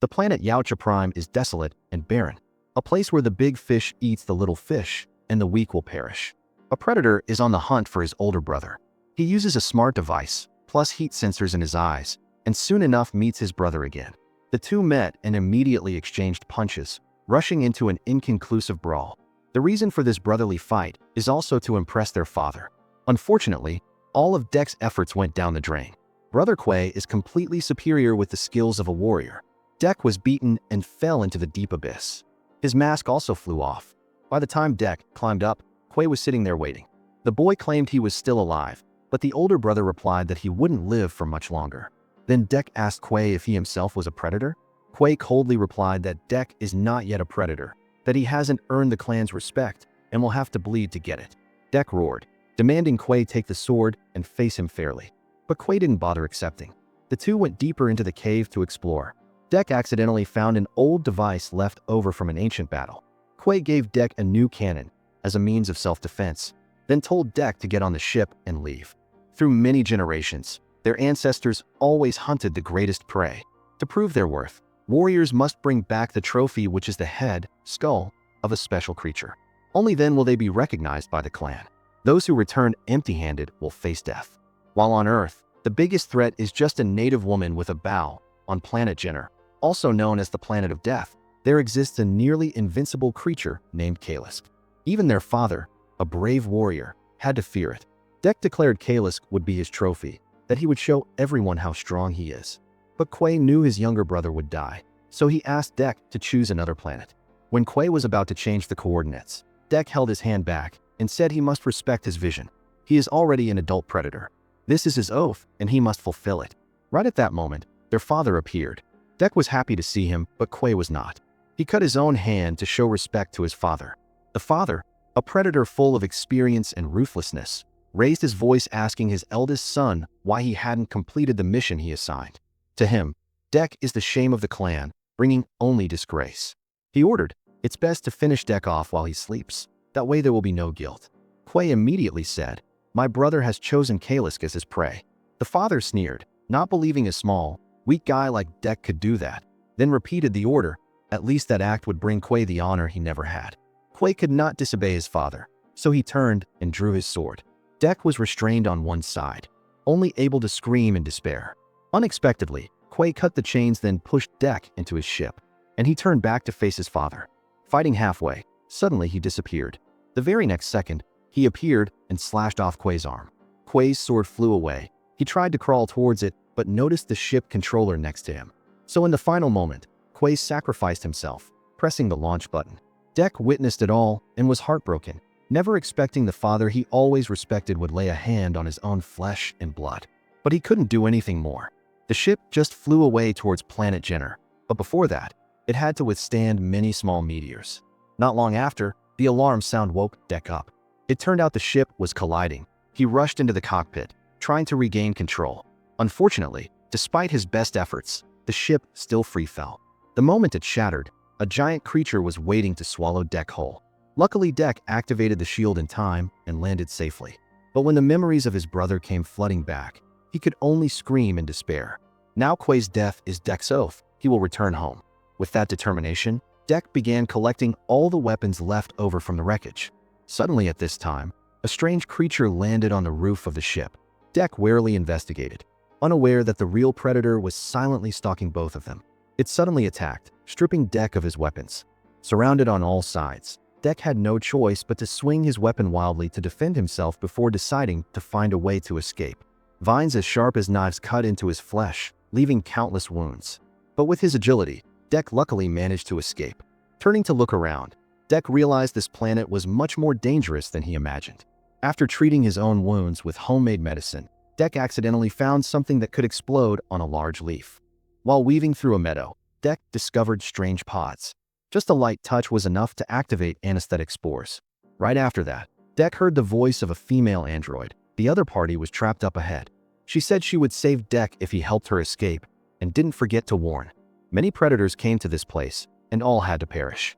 The planet Yaocha Prime is desolate and barren, a place where the big fish eats the little fish and the weak will perish. A predator is on the hunt for his older brother. He uses a smart device, plus heat sensors in his eyes, and soon enough meets his brother again. The two met and immediately exchanged punches, rushing into an inconclusive brawl. The reason for this brotherly fight is also to impress their father. Unfortunately, all of Dek's efforts went down the drain. Brother Quay is completely superior with the skills of a warrior. Dek was beaten and fell into the deep abyss. His mask also flew off. By the time Dek climbed up, Quay was sitting there waiting. The boy claimed he was still alive, but the older brother replied that he wouldn't live for much longer. Then Dek asked Quay if he himself was a predator. Quay coldly replied that Dek is not yet a predator, that he hasn't earned the clan's respect and will have to bleed to get it. Dek roared, demanding Quay take the sword and face him fairly. But Quay didn't bother accepting. The two went deeper into the cave to explore. Dek accidentally found an old device left over from an ancient battle. Quay gave Dek a new cannon as a means of self-defense, then told Dek to get on the ship and leave. Through many generations, their ancestors always hunted the greatest prey. To prove their worth, warriors must bring back the trophy, which is the head, skull, of a special creature. Only then will they be recognized by the clan. Those who return empty-handed will face death. While on Earth, the biggest threat is just a native woman with a bow. On planet Jenner, also known as the planet of death, there exists a nearly invincible creature named Kalisk. Even their father, a brave warrior, had to fear it. Dek declared Kalisk would be his trophy, that he would show everyone how strong he is. But Quay knew his younger brother would die, so he asked Dek to choose another planet. When Quay was about to change the coordinates, Dek held his hand back and said he must respect his vision. He is already an adult predator. This is his oath, and he must fulfill it. Right at that moment, their father appeared. Dek was happy to see him, but Quay was not. He cut his own hand to show respect to his father. The father, a predator full of experience and ruthlessness, raised his voice asking his eldest son why he hadn't completed the mission he assigned. To him, Dek is the shame of the clan, bringing only disgrace. He ordered, "It's best to finish Dek off while he sleeps. That way there will be no guilt." Quay immediately said, "My brother has chosen Kalisk as his prey." The father sneered, not believing a small, weak guy like Dek could do that, then repeated the order. At least that act would bring Quay the honor he never had. Quay could not disobey his father, so he turned and drew his sword. Dek was restrained on one side, only able to scream in despair. Unexpectedly, Quay cut the chains, then pushed Dek into his ship, and he turned back to face his father. Fighting halfway, suddenly he disappeared. The very next second, he appeared and slashed off Quay's arm. Quay's sword flew away. He tried to crawl towards it, but noticed the ship controller next to him. So in the final moment, Quay sacrificed himself, pressing the launch button. Dek witnessed it all and was heartbroken, never expecting the father he always respected would lay a hand on his own flesh and blood. But he couldn't do anything more. The ship just flew away towards planet Jenner, but before that, it had to withstand many small meteors. Not long after, the alarm sound woke Dek up. It turned out the ship was colliding. He rushed into the cockpit, trying to regain control. Unfortunately, despite his best efforts, the ship still free fell. The moment it shattered, a giant creature was waiting to swallow Dek whole. Luckily, Dek activated the shield in time and landed safely. But when the memories of his brother came flooding back, he could only scream in despair. Now Quay's death is Dek's oath. He will return home. With that determination, Dek began collecting all the weapons left over from the wreckage. Suddenly at this time, a strange creature landed on the roof of the ship. Dek warily investigated, unaware that the real predator was silently stalking both of them. It suddenly attacked, stripping Dek of his weapons. Surrounded on all sides, Dek had no choice but to swing his weapon wildly to defend himself before deciding to find a way to escape. Vines as sharp as knives cut into his flesh, leaving countless wounds. But with his agility, Dek luckily managed to escape. Turning to look around, Dek realized this planet was much more dangerous than he imagined. After treating his own wounds with homemade medicine, Dek accidentally found something that could explode on a large leaf. While weaving through a meadow, Dek discovered strange pods. Just a light touch was enough to activate anesthetic spores. Right after that, Dek heard the voice of a female android. The other party was trapped up ahead. She said she would save Dek if he helped her escape, and didn't forget to warn. Many predators came to this place, and all had to perish.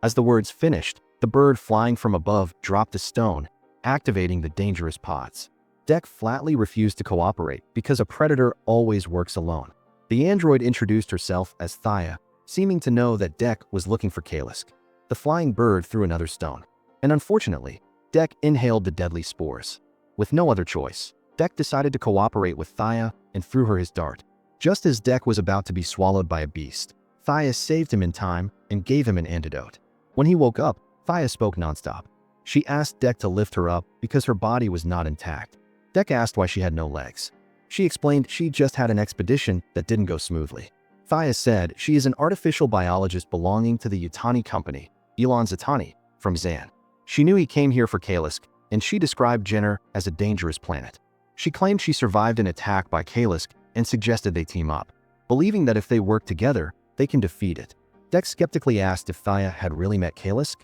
As the words finished, the bird flying from above dropped a stone, activating the dangerous pods. Dek flatly refused to cooperate because a predator always works alone. The android introduced herself as Thaya, seeming to know that Dek was looking for Kalisk. The flying bird threw another stone, and unfortunately, Dek inhaled the deadly spores. With no other choice, Dek decided to cooperate with Thaya and threw her his dart. Just as Dek was about to be swallowed by a beast, Thaya saved him in time and gave him an antidote. When he woke up, Thaya spoke nonstop. She asked Dek to lift her up because her body was not intact. Dek asked why she had no legs. She explained she just had an expedition that didn't go smoothly. Thaya said she is an artificial biologist belonging to the Yutani company, Elon Zitani, from Zan. She knew he came here for Kalisk, and she described Jenner as a dangerous planet. She claimed she survived an attack by Kalisk and suggested they team up, believing that if they work together, they can defeat it. Dek skeptically asked if Thaya had really met Kalisk.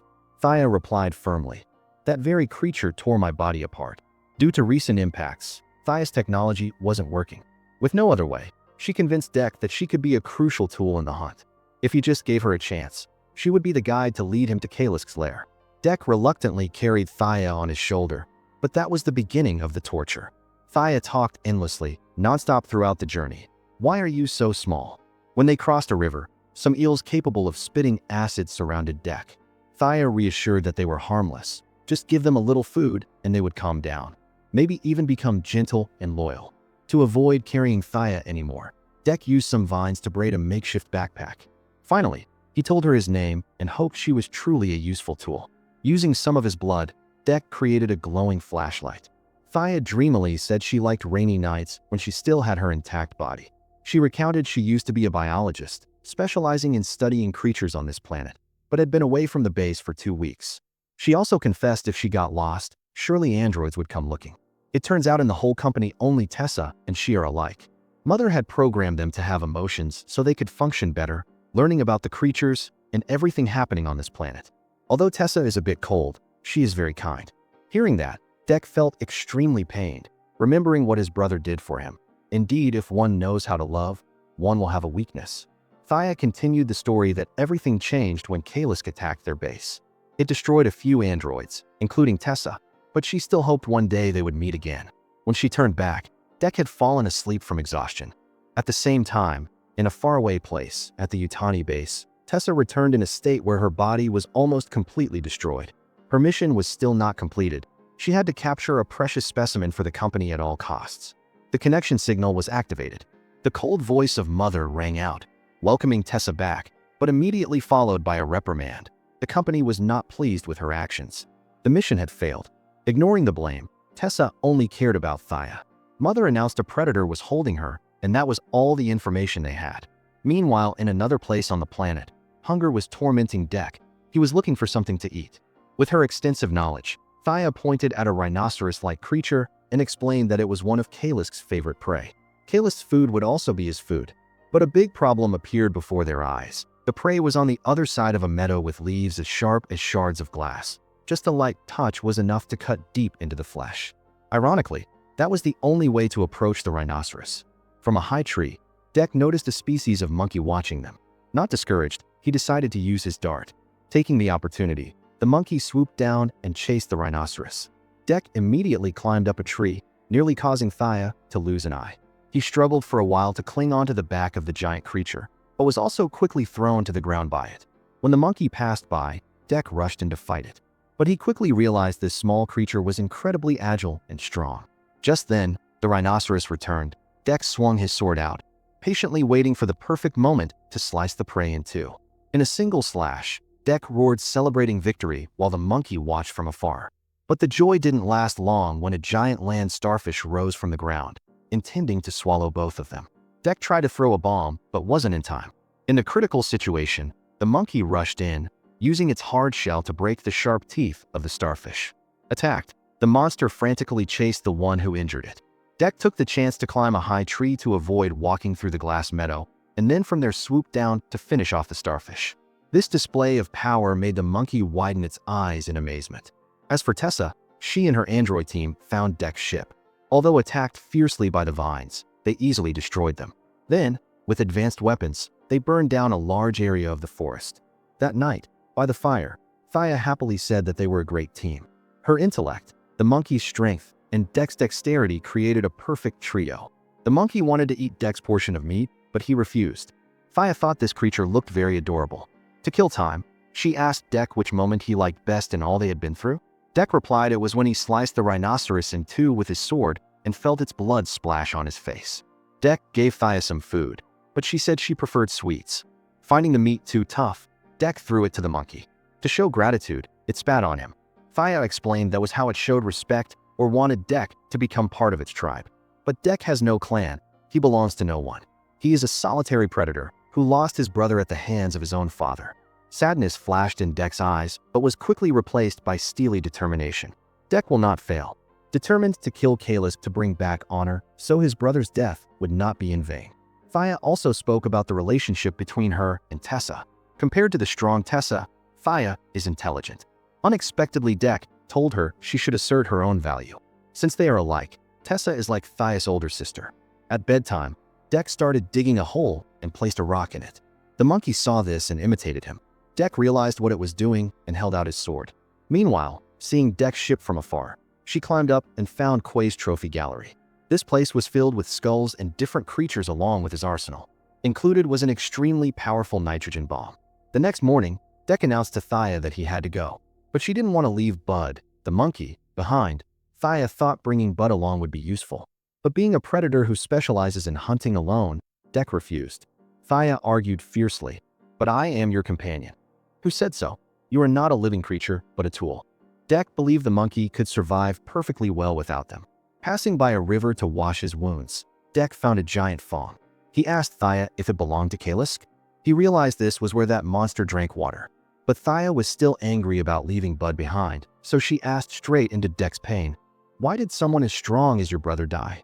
Thaya replied firmly, "That very creature tore my body apart. Due to recent impacts, Thaya's technology wasn't working." With no other way, she convinced Dek that she could be a crucial tool in the hunt. If he just gave her a chance, she would be the guide to lead him to Kalisk's lair. Dek reluctantly carried Thaya on his shoulder, but that was the beginning of the torture. Thaya talked endlessly, nonstop throughout the journey. "Why are you so small?" When they crossed a river, some eels capable of spitting acid surrounded Dek. Thaya reassured that they were harmless. Just give them a little food and they would calm down. Maybe even become gentle and loyal. To avoid carrying Thaya anymore, Dek used some vines to braid a makeshift backpack. Finally, he told her his name and hoped she was truly a useful tool. Using some of his blood, Dek created a glowing flashlight. Thaya dreamily said she liked rainy nights when she still had her intact body. She recounted she used to be a biologist, specializing in studying creatures on this planet, but had been away from the base for 2 weeks. She also confessed if she got lost, surely androids would come looking. It turns out in the whole company only Tessa and she are alike. Mother had programmed them to have emotions so they could function better, learning about the creatures and everything happening on this planet. Although Tessa is a bit cold, she is very kind. Hearing that, Dek felt extremely pained, remembering what his brother did for him. Indeed, if one knows how to love, one will have a weakness. Thaya continued the story that everything changed when Kalisk attacked their base. It destroyed a few androids, including Tessa, but she still hoped one day they would meet again. When she turned back, Dek had fallen asleep from exhaustion. At the same time, in a faraway place at the Yutani base, Tessa returned in a state where her body was almost completely destroyed. Her mission was still not completed. She had to capture a precious specimen for the company at all costs. The connection signal was activated. The cold voice of Mother rang out, welcoming Tessa back, but immediately followed by a reprimand. The company was not pleased with her actions. The mission had failed. Ignoring the blame, Tessa only cared about Thaya. Mother announced a predator was holding her, and that was all the information they had. Meanwhile, in another place on the planet, hunger was tormenting Dek. He was looking for something to eat. With her extensive knowledge, Thaya pointed at a rhinoceros-like creature and explained that it was one of Kalisk's favorite prey. Kalisk's food would also be his food. But a big problem appeared before their eyes. The prey was on the other side of a meadow with leaves as sharp as shards of glass. Just a light touch was enough to cut deep into the flesh. Ironically, that was the only way to approach the rhinoceros. From a high tree, Dek noticed a species of monkey watching them. Not discouraged, he decided to use his dart. Taking the opportunity, the monkey swooped down and chased the rhinoceros. Dek immediately climbed up a tree, nearly causing Thaya to lose an eye. He struggled for a while to cling onto the back of the giant creature, but was also quickly thrown to the ground by it. When the monkey passed by, Dek rushed in to fight it. But he quickly realized this small creature was incredibly agile and strong. Just then, the rhinoceros returned. Dek swung his sword out, patiently waiting for the perfect moment to slice the prey in two. In a single slash, Dek roared, celebrating victory while the monkey watched from afar. But the joy didn't last long when a giant land starfish rose from the ground, intending to swallow both of them. Dek tried to throw a bomb, but wasn't in time. In the critical situation, the monkey rushed in, using its hard shell to break the sharp teeth of the starfish. Attacked, the monster frantically chased the one who injured it. Dek took the chance to climb a high tree to avoid walking through the glass meadow, and then from there swooped down to finish off the starfish. This display of power made the monkey widen its eyes in amazement. As for Tessa, she and her android team found Dek's ship. Although attacked fiercely by the vines, they easily destroyed them. Then, with advanced weapons, they burned down a large area of the forest. That night, by the fire, Thaya happily said that they were a great team. Her intellect, the monkey's strength, and Dek's dexterity created a perfect trio. The monkey wanted to eat Dek's portion of meat, but he refused. Thaya thought this creature looked very adorable. To kill time, she asked Dek which moment he liked best in all they had been through. Dek replied it was when he sliced the rhinoceros in two with his sword and felt its blood splash on his face. Dek gave Thaya some food, but she said she preferred sweets. Finding the meat too tough, Dek threw it to the monkey. To show gratitude, it spat on him. Thaya explained that was how it showed respect or wanted Dek to become part of its tribe. But Dek has no clan. He belongs to no one. He is a solitary predator who lost his brother at the hands of his own father. Sadness flashed in Dek's eyes, but was quickly replaced by steely determination. Dek will not fail. Determined to kill Kalisk to bring back honor, so his brother's death would not be in vain. Thaya also spoke about the relationship between her and Tessa. Compared to the strong Tessa, Thaya is intelligent. Unexpectedly, Dek told her she should assert her own value. Since they are alike, Tessa is like Thaya's older sister. At bedtime, Dek started digging a hole and placed a rock in it. The monkey saw this and imitated him. Dek realized what it was doing and held out his sword. Meanwhile, seeing Dek's ship from afar, she climbed up and found Quay's trophy gallery. This place was filled with skulls and different creatures along with his arsenal. Included was an extremely powerful nitrogen bomb. The next morning, Dek announced to Thaya that he had to go. But she didn't want to leave Bud, the monkey, behind. Thaya thought bringing Bud along would be useful. But being a predator who specializes in hunting alone, Dek refused. Thaya argued fiercely, "But I am your companion." "Who said so? You are not a living creature, but a tool." Dek believed the monkey could survive perfectly well without them. Passing by a river to wash his wounds, Dek found a giant fawn. He asked Thaya if it belonged to Kalisk. He realized this was where that monster drank water. But Thaya was still angry about leaving Bud behind, so she asked straight into Dek's pain, "Why did someone as strong as your brother die?"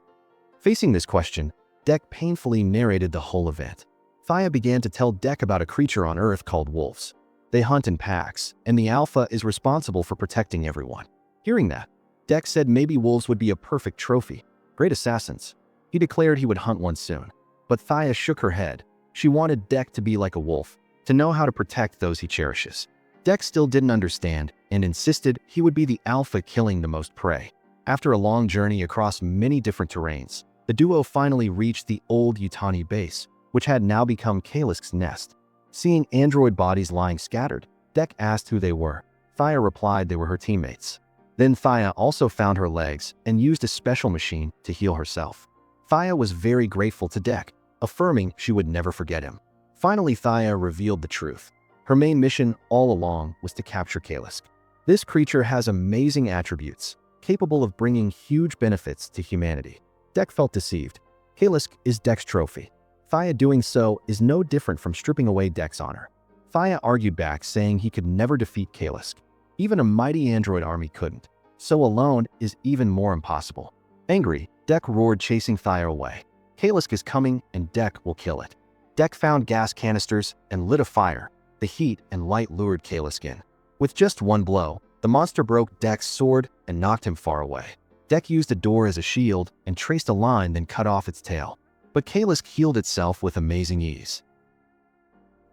Facing this question, Dek painfully narrated the whole event. Thaya began to tell Dek about a creature on Earth called wolves. They hunt in packs, and the alpha is responsible for protecting everyone. Hearing that, Dek said maybe wolves would be a perfect trophy. Great assassins. He declared he would hunt one soon. But Thaya shook her head. She wanted Dek to be like a wolf, to know how to protect those he cherishes. Dek still didn't understand and insisted he would be the alpha killing the most prey. After a long journey across many different terrains, the duo finally reached the old Yutani base, which had now become Kalisk's nest. Seeing android bodies lying scattered, Dek asked who they were. Thaya replied they were her teammates. Then Thaya also found her legs and used a special machine to heal herself. Thaya was very grateful to Dek, affirming she would never forget him. Finally, Thaya revealed the truth. Her main mission all along was to capture Kalisk. This creature has amazing attributes, capable of bringing huge benefits to humanity. Dek felt deceived. Kalisk is Dek's trophy. Thaya doing so is no different from stripping away Dek's honor. Thaya argued back, saying he could never defeat Kalisk. Even a mighty android army couldn't. So alone is even more impossible. Angry, Dek roared, chasing Thaya away. Kalisk is coming and Dek will kill it. Dek found gas canisters and lit a fire. The heat and light lured Kalisk in. With just one blow, the monster broke Dek's sword and knocked him far away. Dek used a door as a shield and traced a line, then cut off its tail. But Kalisk healed itself with amazing ease.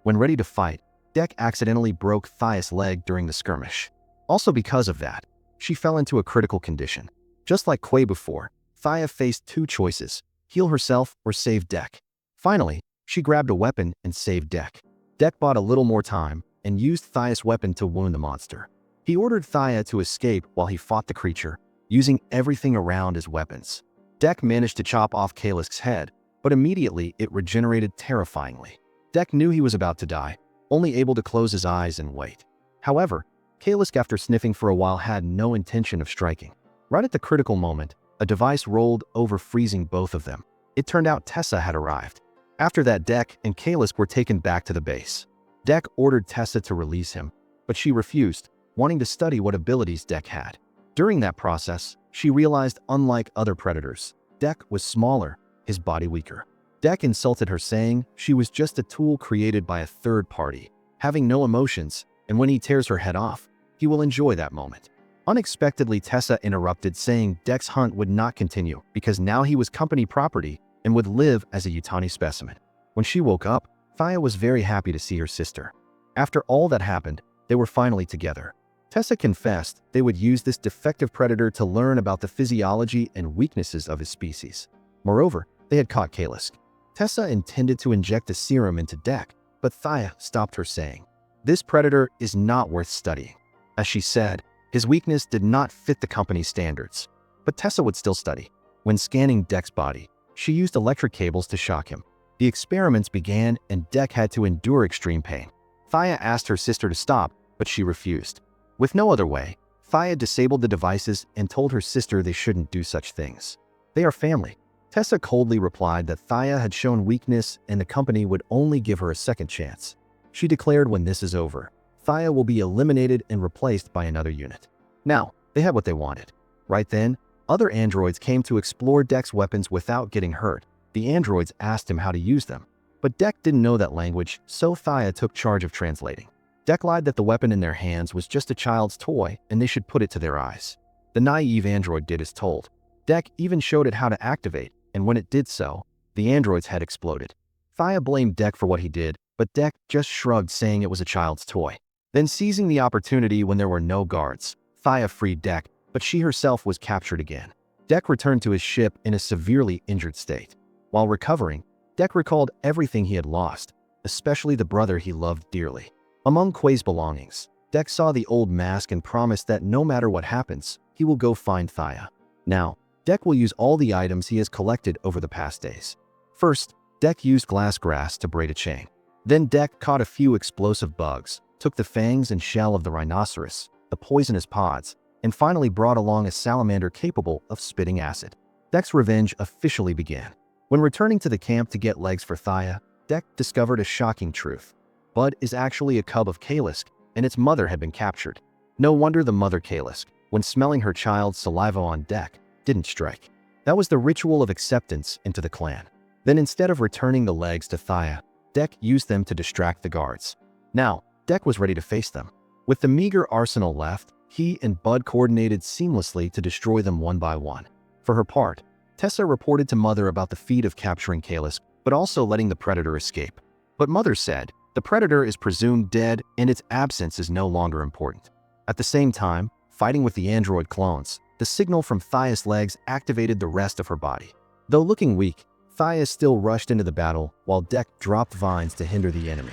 When ready to fight, Dek accidentally broke Thaya's leg during the skirmish. Also because of that, she fell into a critical condition. Just like Quay before, Thaya faced two choices: heal herself or save Dek. Finally, she grabbed a weapon and saved Dek. Dek bought a little more time and used Thaya's weapon to wound the monster. He ordered Thaya to escape while he fought the creature, using everything around as weapons. Dek managed to chop off Kalisk's head, but immediately it regenerated terrifyingly. Dek knew he was about to die, only able to close his eyes and wait. However, Kalisk, after sniffing for a while, had no intention of striking. Right at the critical moment, a device rolled over, freezing both of them. It turned out Tessa had arrived. After that, Dek and Kalisk were taken back to the base. Dek ordered Tessa to release him, but she refused, wanting to study what abilities Dek had. During that process, she realized, unlike other predators, Dek was smaller, his body weaker. Dek insulted her, saying she was just a tool created by a third party, having no emotions, and when he tears her head off, he will enjoy that moment. Unexpectedly, Tessa interrupted, saying Dek's hunt would not continue because now he was company property and would live as a Yutani specimen. When she woke up, Thaya was very happy to see her sister. After all that happened, they were finally together. Tessa confessed they would use this defective predator to learn about the physiology and weaknesses of his species. Moreover, they had caught Kalisk. Tessa intended to inject the serum into Dek, but Thea stopped her, saying, "This predator is not worth studying." As she said, his weakness did not fit the company's standards. But Tessa would still study. When scanning Dek's body, she used electric cables to shock him. The experiments began and Dek had to endure extreme pain. Thea asked her sister to stop, but she refused. With no other way, Thea disabled the devices and told her sister they shouldn't do such things. They are family. Tessa coldly replied that Thea had shown weakness and the company would only give her a second chance. She declared, when this is over, Thea will be eliminated and replaced by another unit. Now, they had what they wanted. Right then, other androids came to explore Dek's weapons without getting hurt. The androids asked him how to use them. But Dek didn't know that language, so Thea took charge of translating. Dek lied that the weapon in their hands was just a child's toy and they should put it to their eyes. The naive android did as told. Dek even showed it how to activate, and when it did so, the android's head exploded. Thea blamed Dek for what he did, but Dek just shrugged, saying it was a child's toy. Then, seizing the opportunity when there were no guards, Thea freed Dek, but she herself was captured again. Dek returned to his ship in a severely injured state. While recovering, Dek recalled everything he had lost, especially the brother he loved dearly. Among Quay's belongings, Dek saw the old mask and promised that no matter what happens, he will go find Thea. Now, Dek will use all the items he has collected over the past days. First, Dek used glass grass to braid a chain. Then Dek caught a few explosive bugs, took the fangs and shell of the rhinoceros, the poisonous pods, and finally brought along a salamander capable of spitting acid. Dek's revenge officially began. When returning to the camp to get legs for Thea, Dek discovered a shocking truth. Bud is actually a cub of Kalisk, and its mother had been captured. No wonder the mother Kalisk, when smelling her child's saliva on Dek, didn't strike. That was the ritual of acceptance into the clan. Then, instead of returning the legs to Thea, Dek used them to distract the guards. Now, Dek was ready to face them. With the meager arsenal left, he and Bud coordinated seamlessly to destroy them one by one. For her part, Tessa reported to Mother about the feat of capturing Kalisk, but also letting the predator escape. But Mother said, the predator is presumed dead and its absence is no longer important. At the same time, fighting with the android clones, the signal from Thea's legs activated the rest of her body. Though looking weak, Thea still rushed into the battle while Dek dropped vines to hinder the enemy.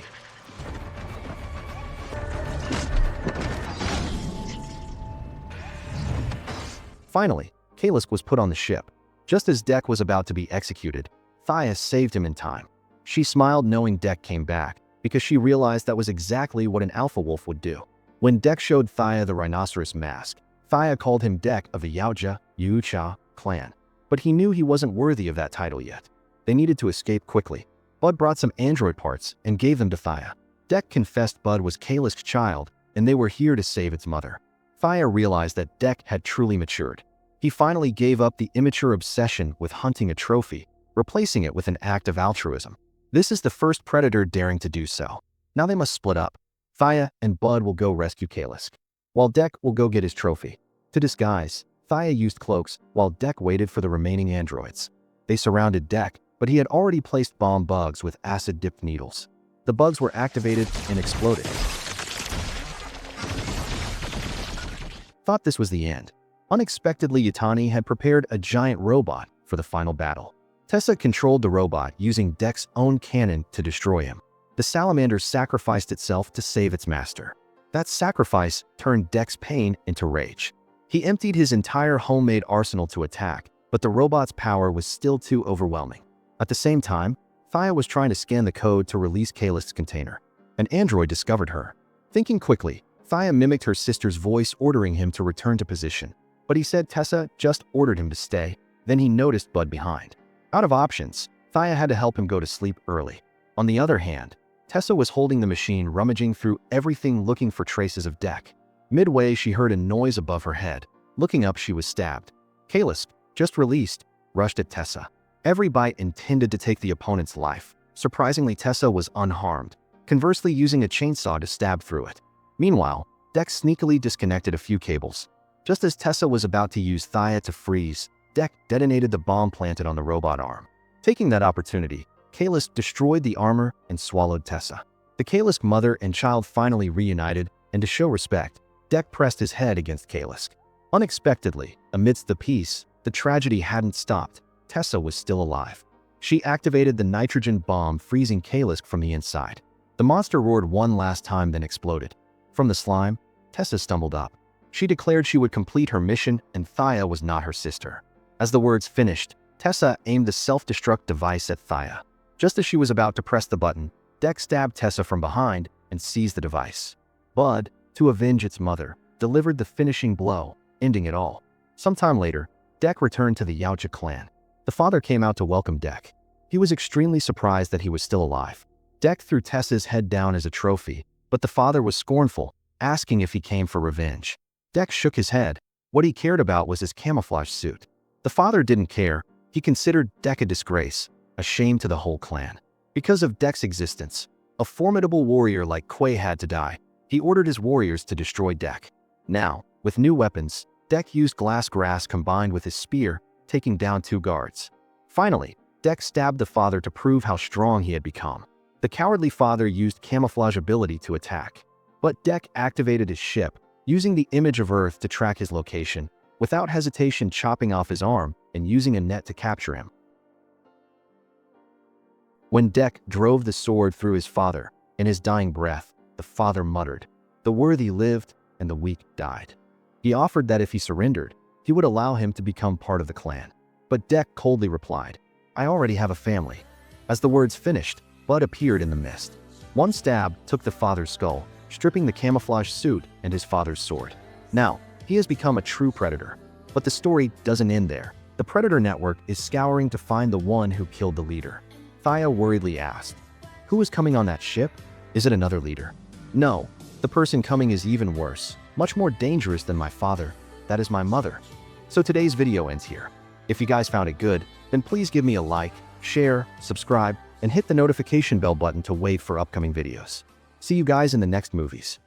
Finally, Kalisk was put on the ship. Just as Dek was about to be executed, Thea saved him in time. She smiled knowing Dek came back, because she realized that was exactly what an alpha wolf would do. When Dek showed Thea the rhinoceros mask, Thea called him Dek of the Yaoja, Yucha clan. But he knew he wasn't worthy of that title yet. They needed to escape quickly. Bud brought some android parts and gave them to Thea. Dek confessed Bud was Kalisk's child, and they were here to save its mother. Thea realized that Dek had truly matured. He finally gave up the immature obsession with hunting a trophy, replacing it with an act of altruism. This is the first predator daring to do so. Now they must split up. Thea and Bud will go rescue Kalisk, while Dek will go get his trophy. To disguise, Thea used cloaks, while Dek waited for the remaining androids. They surrounded Dek, but he had already placed bomb bugs with acid-dipped needles. The bugs were activated and exploded. Thought this was the end. Unexpectedly, Yutani had prepared a giant robot for the final battle. Tessa controlled the robot using Dek's own cannon to destroy him. The salamander sacrificed itself to save its master. That sacrifice turned Dek's pain into rage. He emptied his entire homemade arsenal to attack, but the robot's power was still too overwhelming. At the same time, Thea was trying to scan the code to release Kalisk's container. An android discovered her. Thinking quickly, Thea mimicked her sister's voice, ordering him to return to position. But he said Tessa just ordered him to stay. Then he noticed Bud behind. Out of options, Thea had to help him go to sleep early. On the other hand, Tessa was holding the machine, rummaging through everything looking for traces of Dek. Midway, she heard a noise above her head. Looking up, she was stabbed. Kalisk, just released, rushed at Tessa. Every bite intended to take the opponent's life. Surprisingly, Tessa was unharmed, conversely using a chainsaw to stab through it. Meanwhile, Dek sneakily disconnected a few cables. Just as Tessa was about to use Thea to freeze, Dek detonated the bomb planted on the robot arm. Taking that opportunity, Kalisk destroyed the armor and swallowed Tessa. The Kalisk mother and child finally reunited, and to show respect, Dek pressed his head against Kalisk. Unexpectedly, amidst the peace, the tragedy hadn't stopped. Tessa was still alive. She activated the nitrogen bomb, freezing Kalisk from the inside. The monster roared one last time, then exploded. From the slime, Tessa stumbled up. She declared she would complete her mission, and Thea was not her sister. As the words finished, Tessa aimed the self-destruct device at Thea. Just as she was about to press the button, Dek stabbed Tessa from behind and seized the device. Bud, to avenge its mother, delivered the finishing blow, ending it all. Sometime later, Dek returned to the Yautja clan. The father came out to welcome Dek. He was extremely surprised that he was still alive. Dek threw Tessa's head down as a trophy, but the father was scornful, asking if he came for revenge. Dek shook his head. What he cared about was his camouflage suit. The father didn't care. He considered Dek a disgrace, a shame to the whole clan. Because of Dek's existence, a formidable warrior like Quay had to die. He ordered his warriors to destroy Dek. Now, with new weapons, Dek used glass grass combined with his spear, taking down 2 guards. Finally, Dek stabbed the father to prove how strong he had become. The cowardly father used camouflage ability to attack. But Dek activated his ship, using the image of Earth to track his location, without hesitation chopping off his arm and using a net to capture him. When Dek drove the sword through his father, in his dying breath, the father muttered, "The worthy lived and the weak died." He offered that if he surrendered, he would allow him to become part of the clan. But Dek coldly replied, "I already have a family." As the words finished, Bud appeared in the mist. One stab took the father's skull, stripping the camouflage suit and his father's sword. Now, he has become a true predator. But the story doesn't end there. The Predator Network is scouring to find the one who killed the leader. Thea worriedly asked, "Who is coming on that ship? Is it another leader?" "No, the person coming is even worse, much more dangerous than my father. That is my mother." So today's video ends here. If you guys found it good, then please give me a like, share, subscribe, and hit the notification bell button to wait for upcoming videos. See you guys in the next movies.